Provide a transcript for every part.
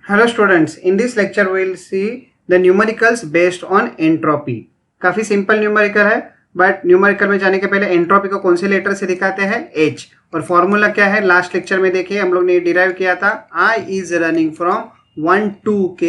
Hello students, in this lecture we will see the numericals based on entropy. काफी simple numerical है, but numerical में जाने के पहले एंट्रोपी को कौन से लेटर से दिखाते हैं? H। और फॉर्मूला क्या है? लास्ट लेक्चर में देखिए हम लोग ने डिराइव किया था, I is running from 1 to k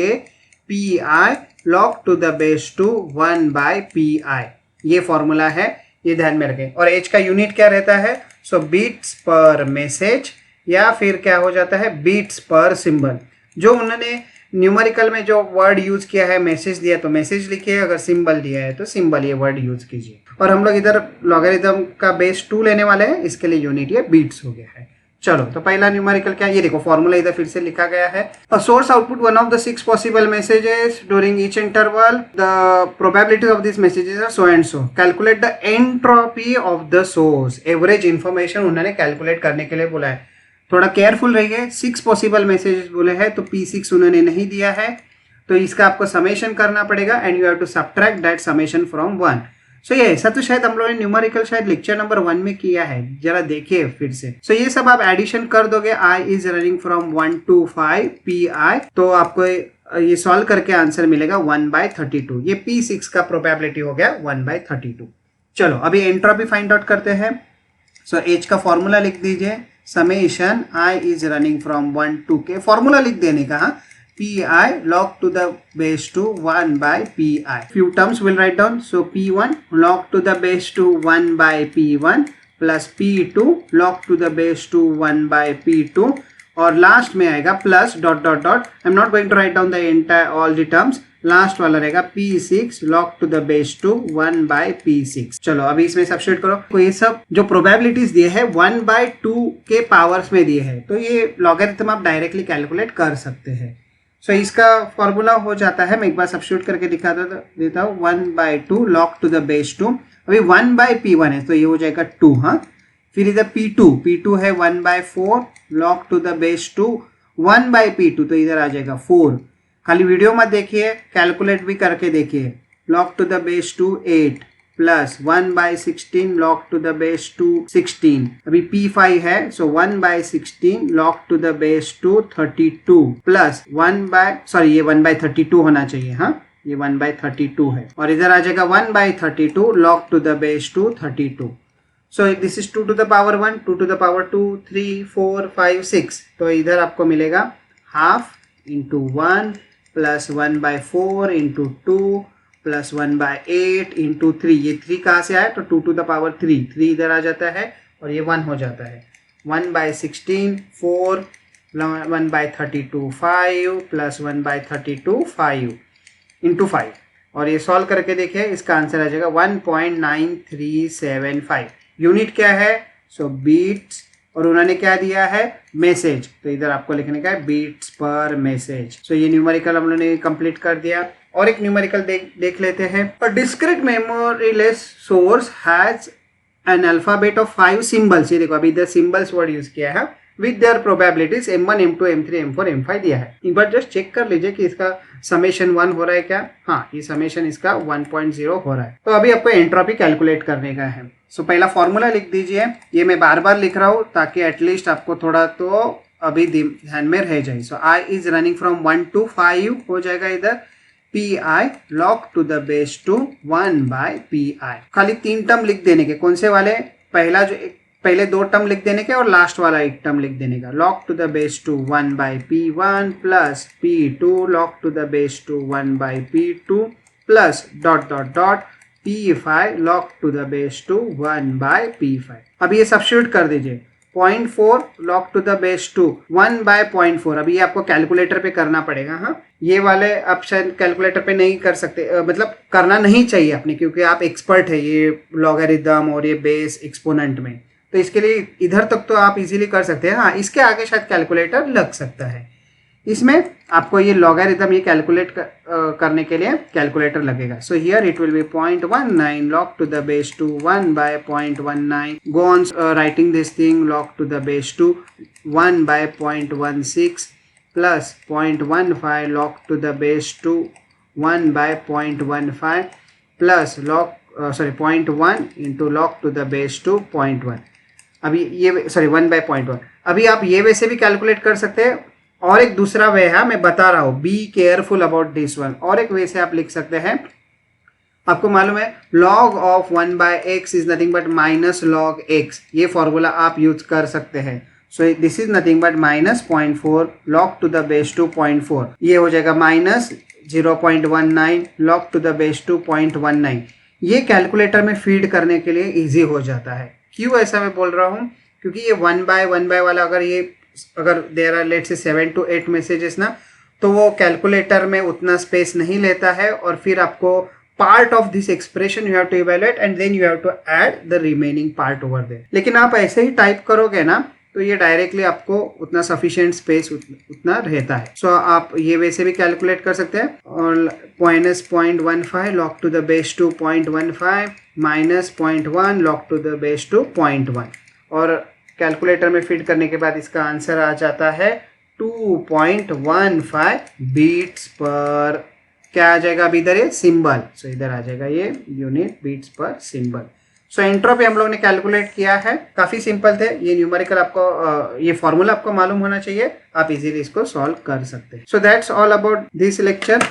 pi log to the base to 1 by pi। ये फॉर्मूला है, ये ध्यान में रखें। और H का यूनिट क्या रहता है? सो बीट्स पर मैसेज या फिर क्या हो जाता है, बीट्स पर सिंबल। जो उन्होंने न्यूमेरिकल में जो वर्ड यूज किया है, मैसेज दिया तो मैसेज लिखिए, अगर सिंबल दिया है तो सिंबल ये वर्ड यूज कीजिए। और हम लोग इधर लॉगरिथम का बेस 2 लेने वाले हैं, इसके लिए यूनिट ये बीट्स हो गया है। चलो तो पहला न्यूमेरिकल क्या है, ये देखो फॉर्मूला इधर फिर से लिखा गया है। A source output one of the 6 possible messages during each interval, the probabilities of this messages are so and so, calculate the entropy of the source. Average information उन्होंने कैलकुलेट करने के लिए बोला है, थोड़ा केयरफुल रहिए। 6 पॉसिबल मैसेजेस बोले हैं तो P6 उन्होंने नहीं दिया है, तो इसका आपको समेशन करना पड़ेगा and you have to subtract that summation from 1। So ये ऐसा तो शायद हम लोगों ने न्यूमेरिकल शायद लेक्चर नंबर 1 में किया है, जरा देखिए फिर से। सो ये सब आप एडिशन कर दोगे, I is running from 1 to 5 pi, तो आपको ये सॉल्व करके आंसर मिलेगा 1/32। ये P6 का प्रोबेबिलिटी हो गया 1/32। चलो अभी एंट्रोपी फाइंड आउट करते हैं। सो H का फॉर्मूला लिख दीजिए, summation I is running from 1 to k, formula लिख देने का, pi log to the base to 1 by pi. Few terms will write down. So p1 log to the base to 1 by p1 plus p2 log to the base to 1 by p2, और last में आएगा plus dot dot dot. I am not going to write down the entire all the terms, last वाला रहेगा p6 log to the base to 1 by p6। चलो अभी इसमें substitute करो। तो ये सब जो प्रोबेबिलिटीज दिए हैं 1/2 के पावर्स में दिए हैं, तो ये लॉगरिथम आप डायरेक्टली कैलकुलेट कर सकते हैं। सो इसका फॉर्मूला हो जाता है, मैं एक बार सब्स्टिट्यूट करके दिखा देता हूँ, 1/2 log to the base 2। अभी 1/p1 है तो ये हो जाएगा 2। हाँ, फिर इधर p2 है 1/4 log to the base 2 1/p2, तो इधर आ जाएगा 4। खाली वीडियो मत देखिए, कैलकुलेट भी करके देखिए। log to the base 2 8 plus 1/16 log to the base 2 16। अभी p5 है, सो 1/16 log to the base 2 32 plus ये 1/32 होना चाहिए। हाँ, ये 1/32 है, और इधर आ जाएगा 1/32 log to the base 2 32। So this is 2 to the power 1, 2 to the power 2, 3 4 5 6, तो इधर आपको मिलेगा half into 1 plus 1/4 into 2 plus 1/8 into 3। ये 3 कहाँ से आया, तो 2 to the power 3 इधर आ जाता है और ये 1 हो जाता है। 1/16 4, 1/32 5 प्लस 1/32 5 इंटू 5, और ये सॉल्व करके देखिए, इसका आंसर आ जाएगा 1.9375। यूनिट क्या है? सो बीट्स, और उन्होंने क्या दिया है? मैसेज, तो इधर आपको लिखने का है बीट्स पर मैसेज। सो ये न्यूमेरिकल हम लोगों ने कंप्लीट कर दिया। और एक न्यूमेरिकल देख लेते हैं। A discrete memoryless source has an alphabet of 5 symbols. ये देखो अभी इधर सिंबल्स वर्ड यूज किया है, with their probabilities m1 m2 m3 m4 m5 दिया है। एक बार जस्ट चेक कर लीजिए कि इसका समेशन 1 हो रहा है क्या। हाँ, ये समेशन इसका 1.0 हो रहा है। तो अभी आपको एंट्रोपी कैलकुलेट करने का है। सो पहला फॉर्मूला लिख दीजिए, ये मैं बार बार लिख रहा हूँ ताकि एटलीस्ट आपको थोड़ा तो अभी ध्यान में रह जाए। सो I is running from 1 to 5 हो जाएगा इधर, pi log to the base to 1 by pi। खाली 3 टर्म लिख देने के, कौन से वाले? पहले 2 टर्म लिख देने के और लास्ट वाला 1 टर्म लिख देने का। log to the base to 1 by p1 plus p2 log to the base to 1 by p2 plus dot dot dot p5 log to the base to 1 by p5। अब ये सब्स्टिट्यूट कर दीजिए, 0.4 log to the base to 1 by 0.4। अभी ये आपको calculator पे करना पड़ेगा। हाँ, ये वाले आप शायद कैलकुलेटर पे नहीं कर सकते, मतलब करना नहीं चाहिए अपने, क्योंकि आप एक्सपर्ट है ये लॉगरिथम और ये बेस एक्सपोनेंट में, तो इसके लिए इधर तक तो आप इजीली कर सकते हैं। हाँ, इसके आगे शायद कैलकुलेटर लग सकता है। इसमें आपको ये लॉगरिथम ये कैलकुलेट करने के लिए कैलकुलेटर लगेगा। So here it will be 0.19 log to the base to 1 by 0.19। Go on writing this thing, log to the base to 1 by 0.16 plus 0.15 log to the base to 1 by 0.15 plus 0.1 into log to the base to 0.1। अभी ये 1/0.1। अभी आप ये वैसे भी calculate कर सकते हैं, और एक दूसरा वे है, मैं बता रहा हूँ, be careful about this one. और एक वे से आप लिख सकते हैं, आपको मालूम है log of 1/x is nothing but minus log x, ये फॉर्मूला आप यूज कर सकते हैं। So this is nothing but minus 0.4 log to the base 2.4, ये हो जाएगा minus 0.19 log to the base 2.19। ये कैलकुलेटर में फीड करने के लिए इजी हो जाता है। क्यों ऐसा मैं बोल रहा हूँ, क्योंकि ये 1/1 वाला अगर देर आर लेट से 7 to 8 मैसेजेस ना, तो वो कैलकुलेटर में उतना स्पेस नहीं लेता है, और फिर आपको part of this expression you have to evaluate and then you have to add the remaining part over there. लेकिन आप ऐसे ही टाइप करोगे ना, तो ये डायरेक्टली आपको उतना सफिशिएंट स्पेस उतना रहता है। सो आप ये वैसे भी कैलकुलेट कर सकते हैं, और minus 0.15 log to the base 2.15 minus 0.1 log to the base 2.1, और कैलकुलेटर में फीड करने के बाद इसका आंसर आ जाता है 2.15 बीट्स पर, क्या आ जाएगा अभी इधर ये सिंबल, सो इधर आ जाएगा ये यूनिट बीट्स पर सिंबल। सो एंट्रोपी हम लोग ने कैलकुलेट किया है, काफी सिंपल थे। ये न्यूमेरिकल आपको ये फॉर्मूला आपको मालूम होना चाहिए, आप इजीली इसको सॉल्व कर सकते हैं। So that's all about this lecture.